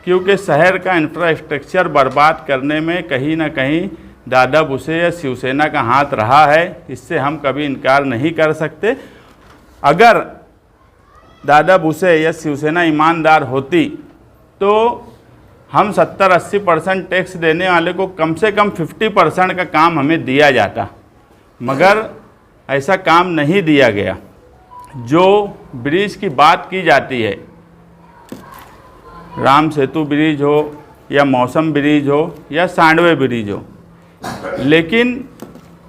क्योंकि शहर का इंफ्रास्ट्रक्चर बर्बाद करने में कहीं ना कहीं दादा भुसे या शिवसेना का हाथ रहा है, इससे हम कभी इनकार नहीं कर सकते। अगर दादा भुसे या शिवसेना ईमानदार होती तो हम 70-80% टैक्स देने वाले को कम से कम 50% का काम हमें दिया जाता, मगर ऐसा काम नहीं दिया गया। जो ब्रिज की बात की जाती है, राम सेतु ब्रिज हो या मौसम ब्रिज हो या सांडवे ब्रिज हो, लेकिन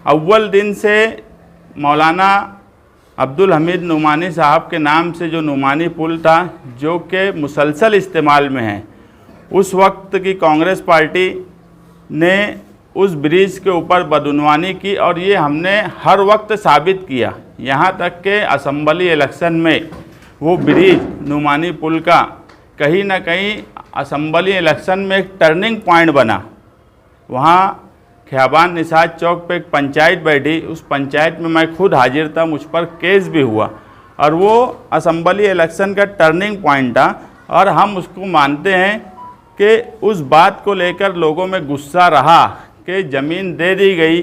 अव्वल दिन से मौलाना अब्दुल हमीद नुमानी साहब के नाम से जो नुमानी पुल था, जो कि मुसलसल इस्तेमाल में है, उस वक्त की कांग्रेस पार्टी ने उस ब्रिज के ऊपर बदउनवानी की और ये हमने हर वक्त साबित किया। यहाँ तक के असेंबली इलेक्शन में वो ब्रिज नुमानी पुल का कहीं ना कहीं असेंबली इलेक्शन में एक टर्निंग पॉइंट बना। वहाँ ख्याबान निसाज चौक पे एक पंचायत बैठी, उस पंचायत में मैं खुद हाजिर था, मुझ पर केस भी हुआ और वो असेंबली इलेक्शन का टर्निंग पॉइंट था। और हम उसको मानते हैं कि उस बात को लेकर लोगों में गुस्सा रहा कि ज़मीन दे दी गई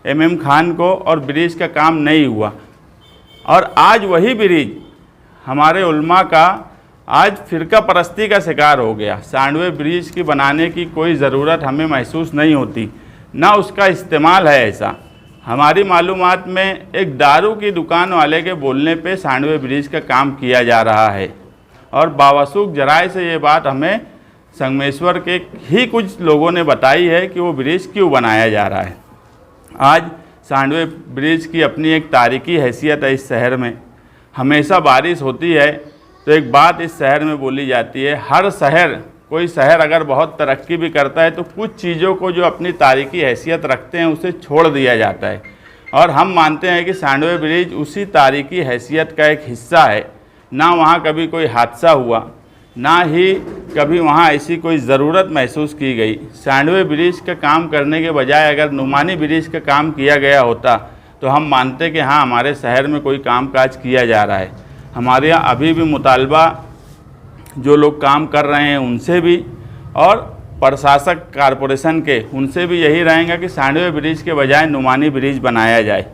MM खान को और ब्रिज का काम नहीं हुआ। और आज वही ब्रिज हमारे उल्मा का आज फ़िरका परस्ती का शिकार हो गया। सांडवे ब्रिज की बनाने की कोई ज़रूरत हमें महसूस नहीं होती, ना उसका इस्तेमाल है। ऐसा हमारी मालूमात में एक दारू की दुकान वाले के बोलने पे सांडवे ब्रिज का काम किया जा रहा है और बावसूख जराए से ये बात हमें संगमेश्वर के ही कुछ लोगों ने बताई है कि वो ब्रिज क्यों बनाया जा रहा है। आज सांडवे ब्रिज की अपनी एक तारीखी हैसियत है। इस शहर में हमेशा बारिश होती है तो एक बात इस शहर में बोली जाती है, हर शहर, कोई शहर अगर बहुत तरक्की भी करता है तो कुछ चीज़ों को जो अपनी तारीखी हैसियत रखते हैं उसे छोड़ दिया जाता है। और हम मानते हैं कि सांडवे ब्रिज उसी तारीखी हैसियत का एक हिस्सा है। ना वहाँ कभी कोई हादसा हुआ, ना ही कभी वहाँ ऐसी कोई ज़रूरत महसूस की गई। सांडवे ब्रिज का काम करने के बजाय अगर नुमानी ब्रिज का काम किया गया होता तो हम मानते कि हाँ, हमारे शहर में कोई कामकाज किया जा रहा है। हमारे यहाँ अभी भी मुतालबा जो लोग काम कर रहे हैं उनसे भी और प्रशासक कॉरपोरेशन के उनसे भी यही रहेगा कि सांडवे ब्रिज के बजाय नुमानी ब्रिज बनाया जाए।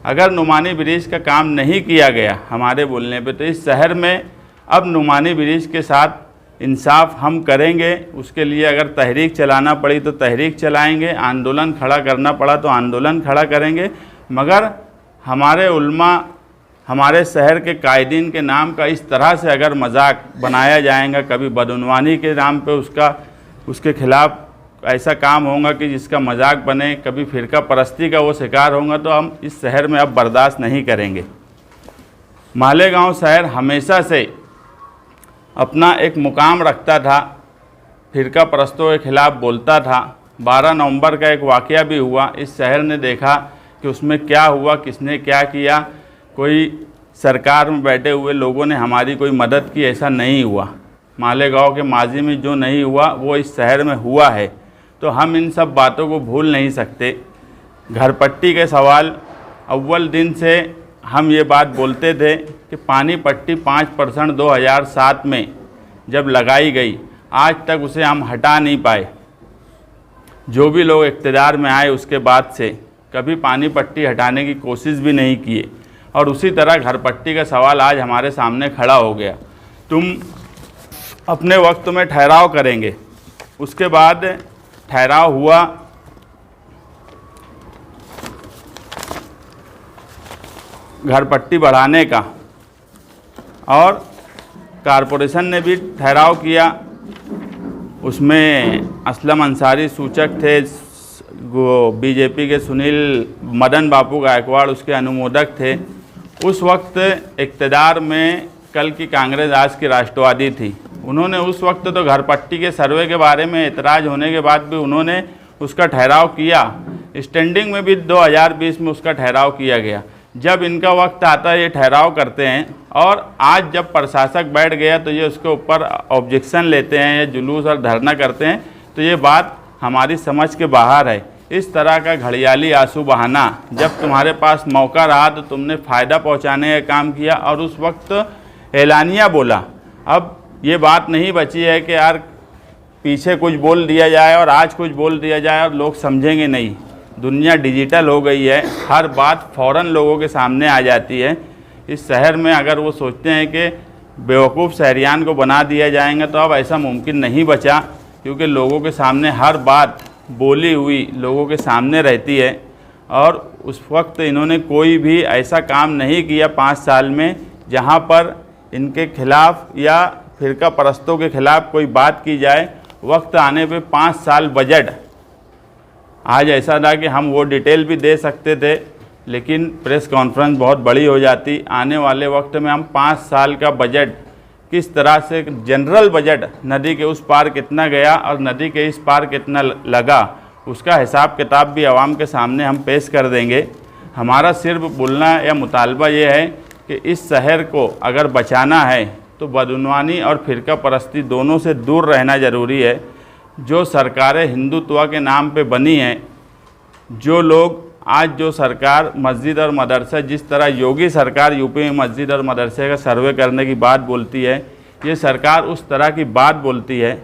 अगर नुमानी ब्रिज का काम नहीं किया गया हमारे बोलने पे तो इस शहर में अब नुमानी ब्रिज के साथ इंसाफ हम करेंगे। उसके लिए अगर तहरीक चलाना पड़ी तो तहरीक चलाएंगे, आंदोलन खड़ा करना पड़ा तो आंदोलन खड़ा करेंगे, मगर हमारे उल्मा, हमारे शहर के कायदीन के नाम का इस तरह से अगर मजाक बनाया जाएगा, कभी बदउनवानी के नाम पे उसके खिलाफ ऐसा काम होगा कि जिसका मजाक बने, कभी फ़िरका परस्ती का वो शिकार होगा, तो हम इस शहर में अब बर्दाश्त नहीं करेंगे। मालेगांव शहर हमेशा से अपना एक मुकाम रखता था, फ़िरका परस्तों के खिलाफ बोलता था। 12 नवंबर का एक वाक़या भी हुआ, इस शहर ने देखा कि उसमें क्या हुआ, किसने क्या किया। कोई सरकार में बैठे हुए लोगों ने हमारी कोई मदद की, ऐसा नहीं हुआ। मालेगांव के माजी में जो नहीं हुआ वो इस शहर में हुआ है, तो हम इन सब बातों को भूल नहीं सकते। घर पट्टी के सवाल, अव्वल दिन से हम ये बात बोलते थे कि पानी पट्टी 5% 2007 में जब लगाई गई, आज तक उसे हम हटा नहीं पाए। जो भी लोग इक़्तिदार में आए उसके बाद से कभी पानी पट्टी हटाने की कोशिश भी नहीं किए, और उसी तरह घर पट्टी का सवाल आज हमारे सामने खड़ा हो गया। तुम अपने वक्त में ठहराव करेंगे, उसके बाद ठहराव हुआ, घर पट्टी बढ़ाने का, और कॉरपोरेशन ने भी ठहराव किया। उसमें असलम अंसारी सूचक थे, बीजेपी के सुनील मदन बापू गायकवाड़ उसके अनुमोदक थे। उस वक्त इक़्तिदार में कल की कांग्रेस आज की राष्ट्रवादी थी। उन्होंने उस वक्त तो घर पट्टी के सर्वे के बारे में एतराज़ होने के बाद भी उन्होंने उसका ठहराव किया। स्टैंडिंग में भी 2020 में उसका ठहराव किया गया। जब इनका वक्त आता है ये ठहराव करते हैं, और आज जब प्रशासक बैठ गया तो ये उसके ऊपर ऑब्जेक्शन लेते हैं या जुलूस और धरना करते हैं, तो ये बात हमारी समझ के बाहर है। इस तरह का घड़ियाली आंसू बहाना, जब तुम्हारे पास मौका रहा तो तुमने फ़ायदा पहुंचाने का काम किया और उस वक्त एलानिया बोला। अब ये बात नहीं बची है कि यार पीछे कुछ बोल दिया जाए और आज कुछ बोल दिया जाए और लोग समझेंगे नहीं। दुनिया डिजिटल हो गई है, हर बात फ़ौरन लोगों के सामने आ जाती है। इस शहर में अगर वो सोचते हैं कि बेवकूफ़ शहरियान को बना दिया जाएगा तो अब ऐसा मुमकिन नहीं बचा, क्योंकि लोगों के सामने हर बात बोली हुई लोगों के सामने रहती है। और उस वक्त इन्होंने कोई भी ऐसा काम नहीं किया 5 साल में जहां पर इनके खिलाफ़ या फ़िरका परस्तों के ख़िलाफ़ कोई बात की जाए। वक्त आने पे 5 साल बजट, आज ऐसा था कि हम वो डिटेल भी दे सकते थे, लेकिन प्रेस कॉन्फ्रेंस बहुत बड़ी हो जाती। आने वाले वक्त में हम 5 साल का बजट किस तरह से, जनरल बजट नदी के उस पार कितना गया और नदी के इस पार कितना लगा, उसका हिसाब किताब भी आवाम के सामने हम पेश कर देंगे। हमारा सिर्फ बोलना या मुतालबा ये है कि इस शहर को अगर बचाना है तो बदउनवानी और फ़िरका परस्ती दोनों से दूर रहना ज़रूरी है। जो सरकारें हिंदुत्व के नाम पे बनी हैं, जो लोग आज जो सरकार मस्जिद और मदरसा, जिस तरह योगी सरकार यूपी में मस्जिद और मदरसे का सर्वे करने की बात बोलती है, ये सरकार उस तरह की बात बोलती है।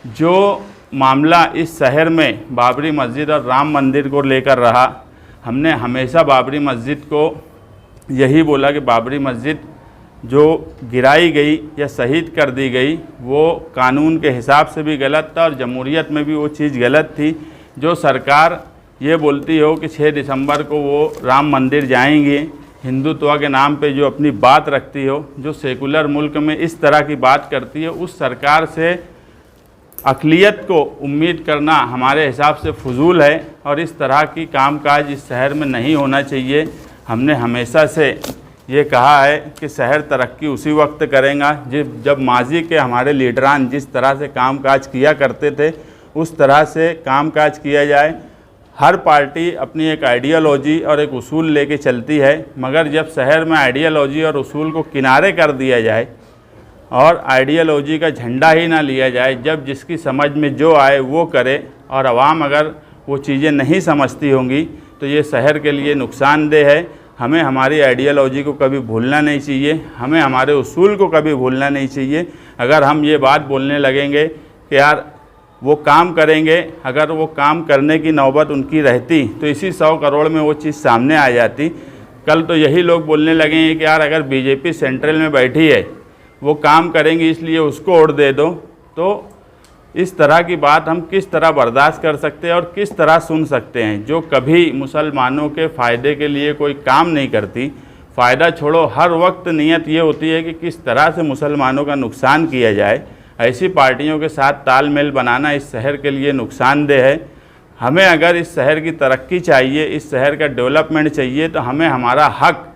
जो मामला इस शहर में बाबरी मस्जिद और राम मंदिर को लेकर रहा, हमने हमेशा बाबरी मस्जिद को यही बोला कि बाबरी मस्जिद जो गिराई गई या शहीद कर दी गई वो कानून के हिसाब से भी गलत था और जमहूरियत में भी वो चीज़ गलत थी। जो सरकार ये बोलती हो कि 6 दिसंबर को वो राम मंदिर जाएंगे, हिंदुत्व के नाम पे जो अपनी बात रखती हो, जो सेकुलर मुल्क में इस तरह की बात करती है, उस सरकार से अक़लियत को उम्मीद करना हमारे हिसाब से फजूल है और इस तरह की कामकाज इस शहर में नहीं होना चाहिए। हमने हमेशा से ये कहा है कि शहर तरक्की उसी वक्त करेगा जब माजी के हमारे लीडरान जिस तरह से कामकाज किया करते थे उस तरह से कामकाज किया जाए। हर पार्टी अपनी एक आइडियोलॉजी और एक उसूल लेके चलती है, मगर जब शहर में आइडियोलॉजी और उसूल को किनारे कर दिया जाए और आइडियोलॉजी का झंडा ही ना लिया जाए, जब जिसकी समझ में जो आए वो करे और आवाम अगर वो चीज़ें नहीं समझती होंगी तो ये शहर के लिए नुकसानदेह है। हमें हमारी आइडियोलॉजी को कभी भूलना नहीं चाहिए, हमें हमारे उसूल को कभी भूलना नहीं चाहिए। अगर हम ये बात बोलने लगेंगे कि यार वो काम करेंगे, अगर वो काम करने की नौबत उनकी रहती तो इसी 100 करोड़ में वो चीज़ सामने आ जाती। कल तो यही लोग बोलने लगेंगे कि यार अगर बीजेपी सेंट्रल में बैठी है वो काम करेंगी इसलिए उसको वोट दे दो। तो इस तरह की बात हम किस तरह बर्दाश्त कर सकते हैं और किस तरह सुन सकते हैं, जो कभी मुसलमानों के फ़ायदे के लिए कोई काम नहीं करती। फ़ायदा छोड़ो, हर वक्त नीयत ये होती है कि किस तरह से मुसलमानों का नुकसान किया जाए। ऐसी पार्टियों के साथ तालमेल बनाना इस शहर के लिए नुकसानदेह है। हमें अगर इस शहर की तरक्की चाहिए, इस शहर का डेवलपमेंट चाहिए, तो हमें हमारा हक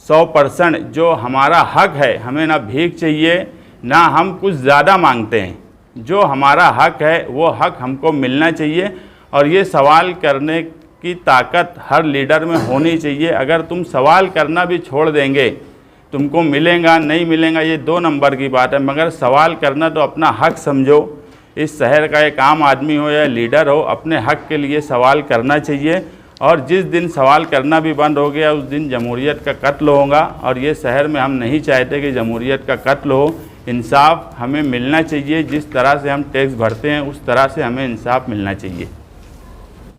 100% जो हमारा हक है, हमें ना भीख चाहिए ना हम कुछ ज़्यादा मांगते हैं। जो हमारा हक है वो हक हमको मिलना चाहिए और ये सवाल करने की ताकत हर लीडर में होनी चाहिए। अगर तुम सवाल करना भी छोड़ देंगे, तुमको मिलेगा नहीं मिलेगा ये 2 नंबर की बात है, मगर सवाल करना तो अपना हक समझो। इस शहर का एक आम आदमी हो या लीडर हो, अपने हक के लिए सवाल करना चाहिए। और जिस दिन सवाल करना भी बंद हो गया उस दिन जमहूरियत का कत्ल होगा और ये शहर में हम नहीं चाहते कि जमहूरियत का कत्ल हो। इंसाफ हमें मिलना चाहिए, जिस तरह से हम टैक्स भरते हैं उस तरह से हमें इंसाफ मिलना चाहिए।